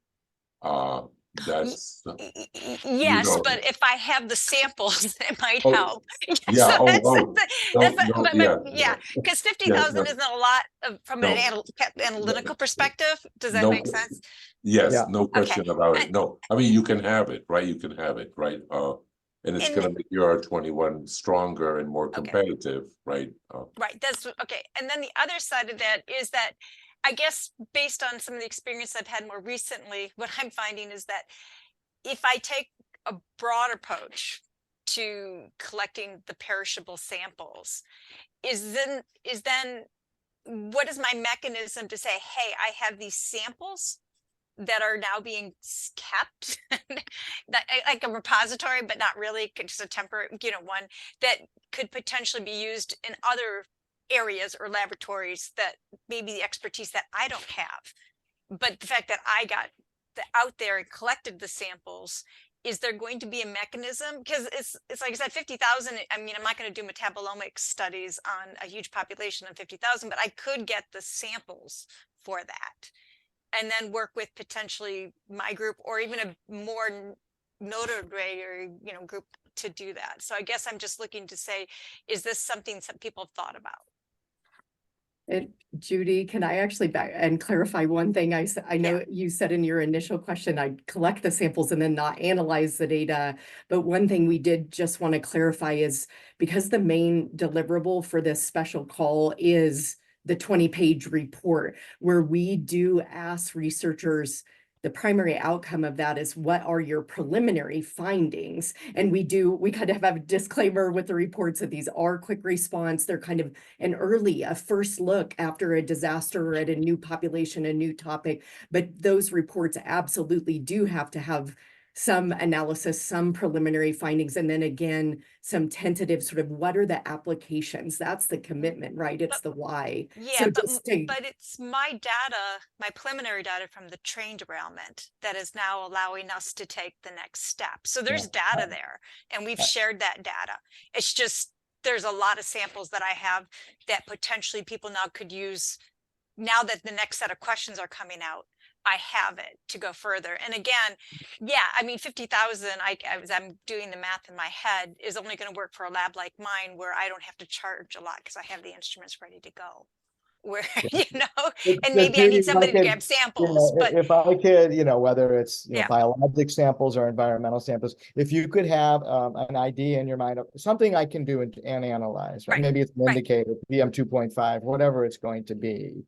That's Yes, know, but if I have the samples, it might oh, help. yeah, Yeah, because 50,000 isn't a lot from an analytical perspective. Does that make sense? Yes, Yeah. no question about it. No, I mean, you can have it, right? You can have it, right? And it's going to make your R21 stronger and more competitive, right? Right, that's okay. And then the other side of that is that, I guess, based on some of the experience I've had more recently, what I'm finding is that if I take a broad approach to collecting the perishable samples, is then what is my mechanism to say, hey, I have these samples that are now being kept that like a repository, but not really, just a temporary, one that could potentially be used in other areas or laboratories that maybe the expertise that I don't have. But the fact that I got out there and collected the samples, is there going to be a mechanism? Because it's like I said, 50,000, I mean, I'm not going to do metabolomics studies on a huge population of 50,000, but I could get the samples for that and then work with potentially my group or even a more noted group to do that. So I guess I'm just looking to say, is this something some people have thought about? And Judy, can I actually back and clarify one thing? I know you said in your initial question, I'd collect the samples and then not analyze the data. But one thing we did just want to clarify is, because the main deliverable for this special call is the 20-page report, where we do ask researchers, the primary outcome of that is, what are your preliminary findings? And we kind of have a disclaimer with the reports that these are quick response. They're kind of a first look after a disaster or at a new population, a new topic. But those reports absolutely do have to have some analysis, some preliminary findings, and then again, some tentative sort of, what are the applications? That's the commitment, right? It's the why. Yeah, So but it's my data, my preliminary data from the train derailment that is now allowing us to take the next step. So there's data there, and we've shared that data. It's just, there's a lot of samples that I have that potentially people now could use now that the next set of questions are coming out. I have it to go further. And again, yeah, I mean, 50,000, I'm doing the math in my head, is only going to work for a lab like mine, where I don't have to charge a lot because I have the instruments ready to go. Where, and maybe I need somebody to grab samples, but if I could, whether it's biologic samples or environmental samples, if you could have an idea in your mind of something I can do and analyze, right? Maybe it's an indicator, PM 2.5, whatever it's going to be.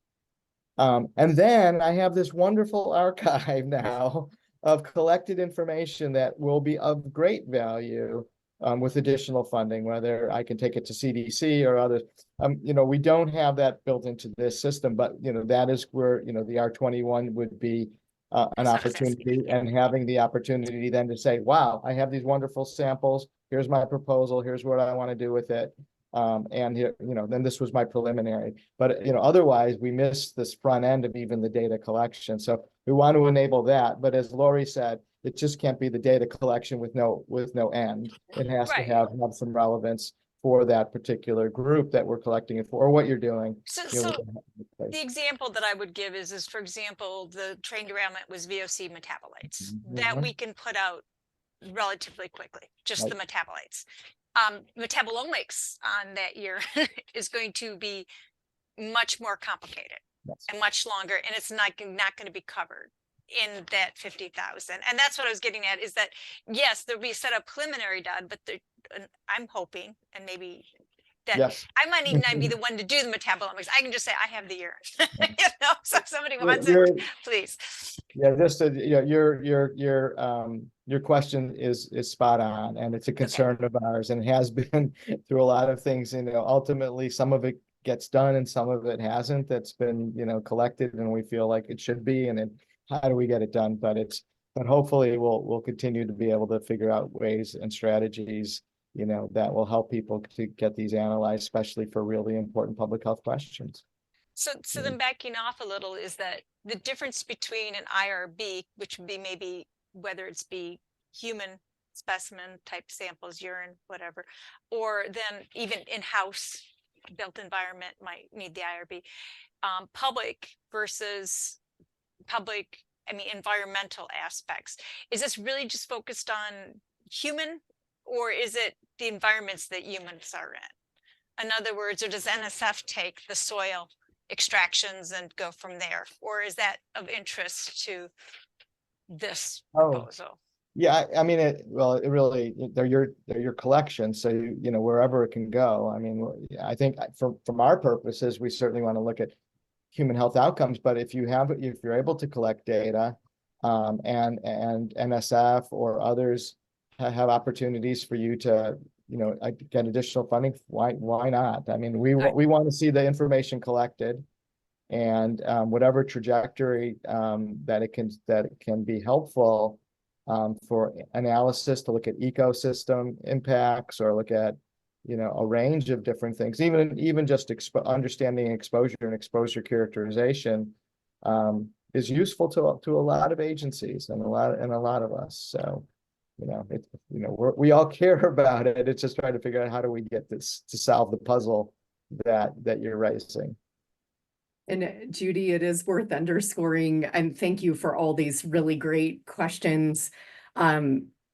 And then I have this wonderful archive now of collected information that will be of great value with additional funding, whether I can take it to CDC or others. We don't have that built into this system, but, that is where, the R21 would be an That's what I was asking. opportunity, and having the opportunity then to say, wow, I have these wonderful samples. Here's my proposal. Here's what I want to do with it. And here, then this was my preliminary, but, otherwise we miss this front end of even the data collection. So we want to enable that. But as Lori said, it just can't be the data collection with no end. It has to Right. have some relevance for that particular group that we're collecting it for, or what you're doing. So, you know, so with the- the example that I would give is for example, the train derailment was VOC metabolites that we can put out relatively quickly, just the metabolites. Metabolomics on that year is going to be much more complicated and much longer, and it's not going to be covered in that 50,000. And that's what I was getting at, is that yes, there'll be a set of preliminary done, but I'm hoping, and maybe that Yes. I might even not be the one to do the metabolomics. I can just say I have the urine. So if somebody wants You're- it, please. Yeah, just your question is spot on, and it's a concern of ours, and it has been through a lot of things. Ultimately some of it gets done and some of it hasn't. That's been collected, and we feel like it should be. And then how do we get it done? But hopefully we'll continue to be able to figure out ways and strategies that will help people to get these analyzed, especially for really important public health questions. So then backing off a little, is that the difference between an IRB, which would be maybe whether it's be human specimen type samples, urine, whatever, or then even in-house built environment might need the IRB, public versus public, environmental aspects. Is this really just focused on human, or is it the environments that humans are in? In other words, or does NSF take the soil extractions and go from there, or is that of interest to this proposal? Yeah, it really, they're your collection, so wherever it can go. I think from our purposes, we certainly want to look at human health outcomes, but if you're able to collect data, and NSF or others have opportunities for you to get additional funding, why not? We want to see the information collected, and whatever trajectory that it can be helpful for analysis, to look at ecosystem impacts, or look at a range of different things, even just understanding exposure and exposure characterization is useful to a lot of agencies and a lot of us. So we all care about it. It's just trying to figure out how do we get this to solve the puzzle that you're raising. And Judy, it is worth underscoring, and thank you for all these really great questions.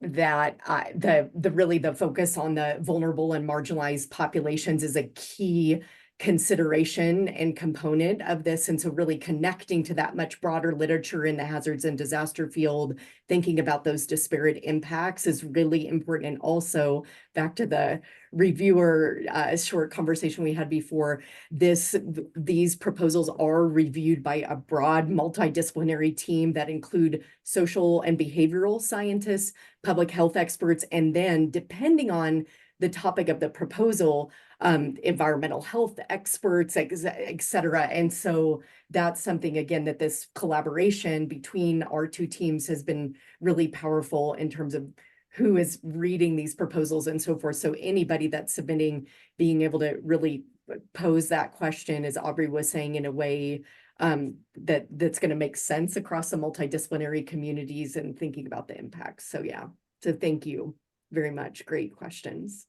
That the focus on the vulnerable and marginalized populations is a key consideration and component of this. And so really connecting to that much broader literature in the hazards and disaster field, thinking about those disparate impacts is really important. And also back to the reviewer short conversation we had before, these proposals are reviewed by a broad multidisciplinary team that include social and behavioral scientists, public health experts, and then depending on the topic of the proposal, environmental health experts, et cetera. And so that's something, again, that this collaboration between our two teams has been really powerful in terms of who is reading these proposals and so forth. So anybody that's submitting, being able to really pose that question, as Aubrey was saying, in a way that's going to make sense across the multidisciplinary communities and thinking about the impacts. So yeah, so thank you very much. Great questions.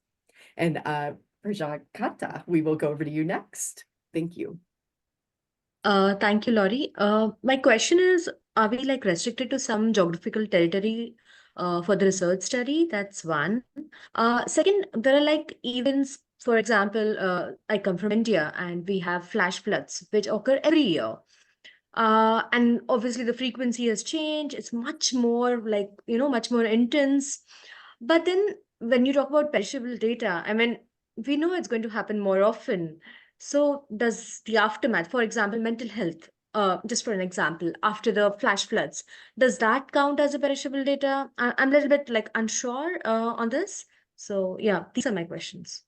And Prajakata, we will go over to you next. Thank you. Thank you, Laurie. My question is, are we restricted to some geographical territory for the research study? That's one. Second, there are events, for example, I come from India and we have flash floods, which occur every year. And obviously the frequency has changed. It's much more much more intense. But then when you talk about perishable data, we know it's going to happen more often. So does the aftermath, for example, mental health, just for an example, after the flash floods, does that count as a perishable data? I'm a little bit unsure on this. So yeah, these are my questions.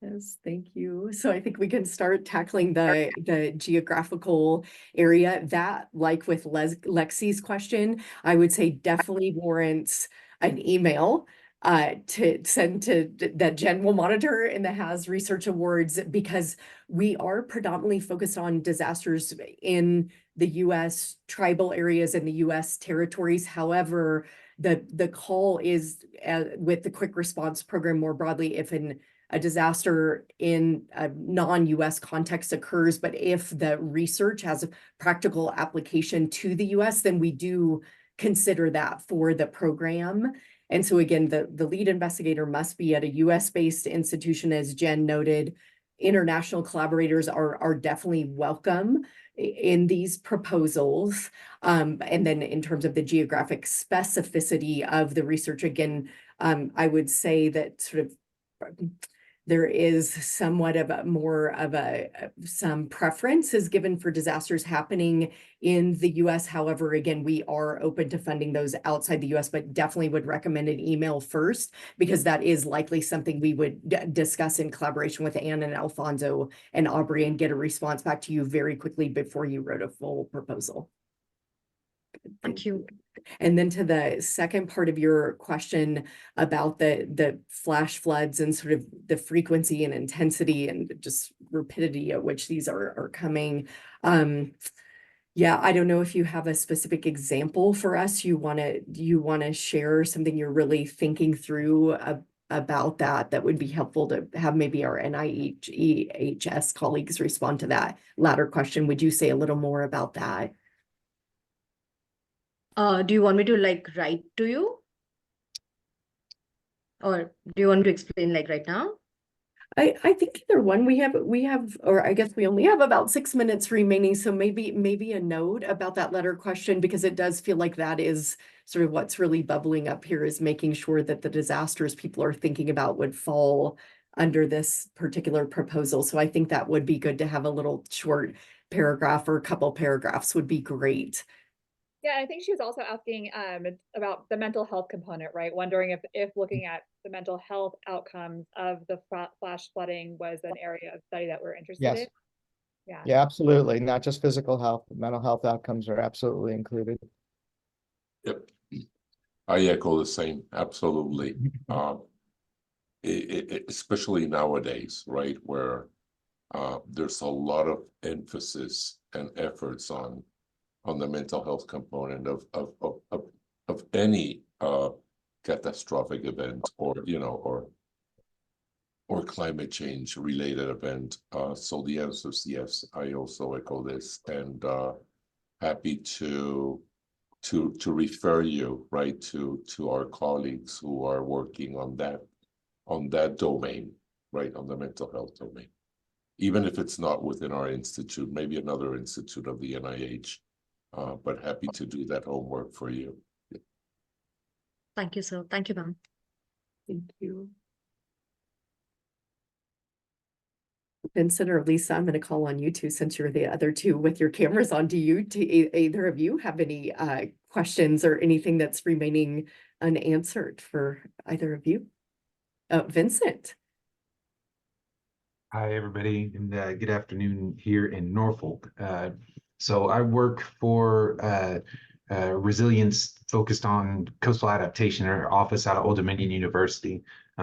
Yes, thank you. So I think we can start tackling the geographical area. That, like with Lexi's question, I would say definitely warrants an email to send to that Jen will monitor in the HAS Research Awards, because we are predominantly focused on disasters in the US tribal areas and the US territories. However, the call is with the quick response program more broadly, if a disaster in a non-US context occurs, but if the research has a practical application to the US, then we do consider that for the program. And so again, the lead investigator must be at a US-based institution, as Jen noted. International collaborators are definitely welcome in these proposals. And then in terms of the geographic specificity of the research, again, I would say that sort of there is somewhat of some preference is given for disasters happening in the US. However, again, we are open to funding those outside the US, but definitely would recommend an email first, because that is likely something we would discuss in collaboration with Anne and Alfonso and Aubrey, and get a response back to you very quickly before you wrote a full proposal. Thank you. And then to the second part of your question about the flash floods and sort of the frequency and intensity and just rapidity at which these are coming. Yeah, I don't know if you have a specific example for us. You want to share something you're really thinking through about that would be helpful to have maybe our NIHS colleagues respond to that latter question. Would you say a little more about that? Do you want me to like write to you? Or do you want to explain like right now? I think either one. We have, or I guess we only have about 6 minutes remaining. So maybe a note about that letter question, because it does feel like that is sort of what's really bubbling up here, is making sure that the disasters people are thinking about would fall under this particular proposal. So I think that would be good to have a little short paragraph, or a couple paragraphs would be great. Yeah, I think she was also asking about the mental health component, right? Wondering if looking at the mental health outcomes of the flash flooding was an area of study that we're interested in. Yes. Yeah, absolutely. Not just physical health, but mental health outcomes are absolutely included. Yep. I echo the same, absolutely. Especially nowadays, right, where there's a lot of emphasis and efforts on the mental health component of any catastrophic event, or or climate change related event. So the answer is yes. I also echo this, and happy to refer you right to our colleagues who are working on that domain, right, on the mental health domain. Even if it's not within our institute, maybe another institute of the NIH. But happy to do that homework for you. Thank you, sir. Thank you, ma'am. Thank you. Vincent or Lisa, I'm going to call on you two, since you're the other two with your cameras on. Do either of you have any questions or anything that's remaining unanswered for either of you? Vincent. Hi, everybody, and good afternoon here in Norfolk. So I work for resilience focused on coastal adaptation, or office out of Old Dominion University,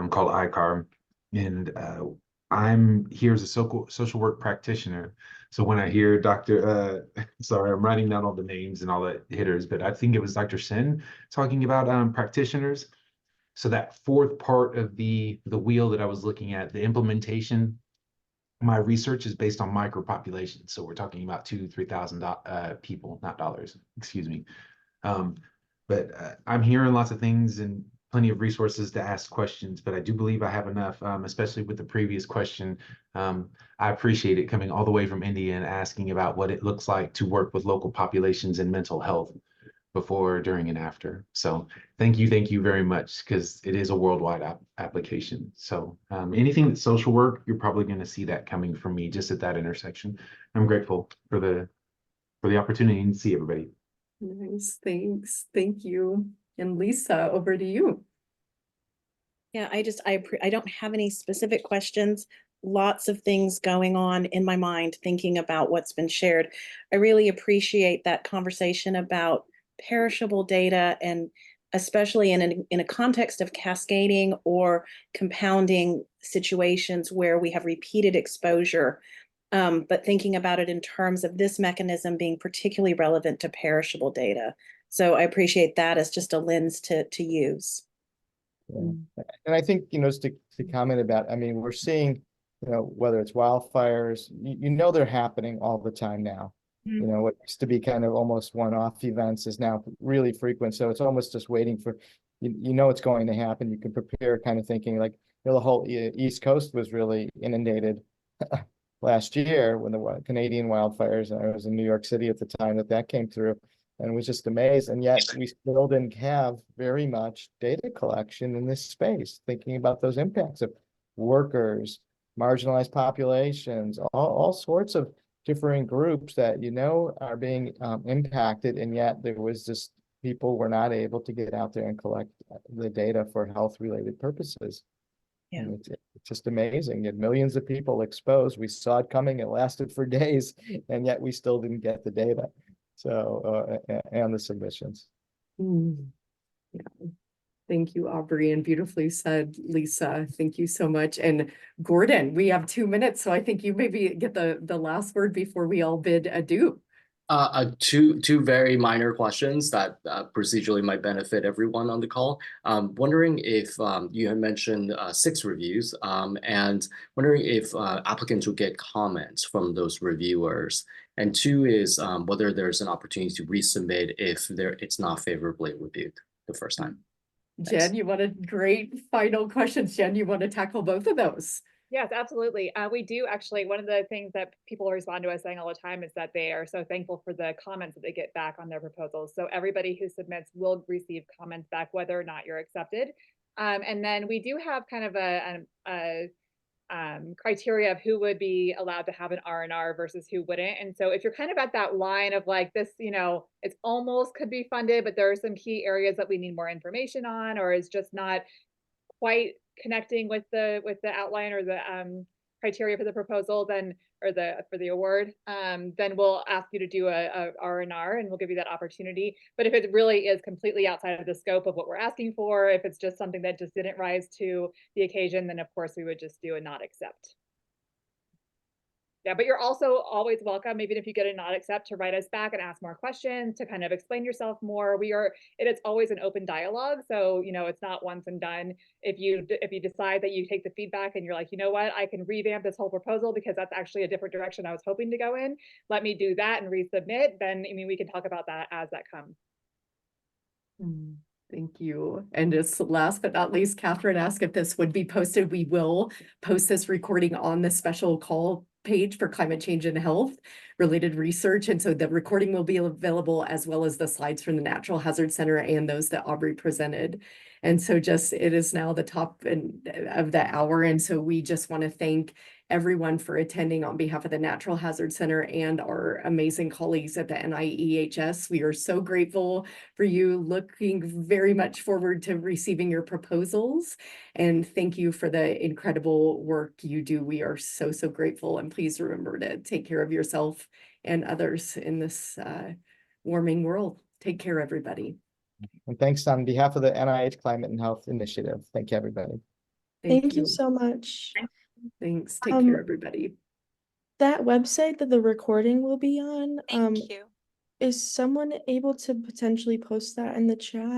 called ICAR. And I'm here as a social work practitioner. So when I hear Dr. Sorry, I'm writing down all the names and all the hitters, but I think it was Dr. Sen talking about practitioners. So that fourth part of the wheel that I was looking at, the implementation, my research is based on micropopulations. So we're talking about 2,000-3,000 people, not dollars, excuse me. But I'm hearing lots of things and plenty of resources to ask questions, but I do believe I have enough, especially with the previous question. I appreciate it coming all the way from India and asking about what it looks like to work with local populations in mental health before, during, and after. So thank you very much, because it is a worldwide application. So anything that's social work, you're probably going to see that coming from me just at that intersection. I'm grateful for the opportunity and see everybody. Nice, thanks. Thank you. And Lisa, over to you. Yeah, I don't have any specific questions. Lots of things going on in my mind, thinking about what's been shared. I really appreciate that conversation about perishable data, and especially in a context of cascading or compounding situations where we have repeated exposure. But thinking about it in terms of this mechanism being particularly relevant to perishable data. So I appreciate that as just a lens to use. Yeah. And I think, just to comment about, I mean, we're seeing, whether it's wildfires, you know, they're happening all the time now. What used to be kind of almost one-off events is now really frequent. So it's almost just waiting for, it's going to happen. You can prepare, kind of thinking like, the whole East Coast was really inundated last year when the Canadian wildfires, and I was in New York City at the time that came through, and was just amazed. And yet we still didn't have very much data collection in this space, thinking about those impacts of workers, marginalized populations, all sorts of differing groups that, are being impacted. And yet there was just, people were not able to get out there and collect the data for health related purposes. Yeah. And it's just amazing. You had millions of people exposed. We saw it coming. It lasted for days, and yet we still didn't get the data. So, and the submissions. Yeah. Thank you, Aubrey, and beautifully said, Lisa. Thank you so much. And Gordon, we have 2 minutes, so I think you maybe get the last word before we all bid adieu. Two very minor questions that procedurally might benefit everyone on the call. Wondering if you had mentioned 6 reviews, and wondering if applicants would get comments from those reviewers. And 2 is whether there's an opportunity to resubmit if it's not favorably reviewed the first time. Jen, Thanks. you want a great final questions. Jen, you want to tackle both of those? Yes, absolutely. We do actually, one of the things that people respond to us saying all the time is that they are so thankful for the comments that they get back on their proposals. So everybody who submits will receive comments back, whether or not you're accepted. And then we do have kind of a criteria of who would be allowed to have an R&R versus who wouldn't. And so if you're kind of at that line of like this, it's almost could be funded, but there are some key areas that we need more information on, or is just not quite connecting with the outline or the criteria for the proposal, then for the award, then we'll ask you to do a R&R, and we'll give you that opportunity. But if it really is completely outside of the scope of what we're asking for, if it's just something that just didn't rise to the occasion, then of course we would just do a not accept. Yeah, but you're also always welcome, even if you get a not accept, to write us back and ask more questions, to kind of explain yourself more. It's always an open dialogue. So, it's not once and done. If you decide that you take the feedback and you're like, you know what, I can revamp this whole proposal because that's actually a different direction I was hoping to go in, let me do that and resubmit, then, we can talk about that as that comes. Thank you. And just last but not least, Catherine asked if this would be posted. We will post this recording on the special call page for climate change and health related research. And so the recording will be available, as well as the slides from the Natural Hazard Center and those that Aubrey presented. And so it is now the top of the hour. And so we just want to thank everyone for attending on behalf of the Natural Hazard Center and our amazing colleagues at the NIEHS. We are so grateful for you, looking very much forward to receiving your proposals. And thank you for the incredible work you do. We are so, so grateful. And please remember to take care of yourself and others in this warming world. Take care, everybody. And thanks on behalf of the NIH Climate and Health Initiative. Thank you, everybody. Thank you so much. Thanks. Take care, everybody. That website that the recording will be on, Thank you. is someone able to potentially post that in the chat?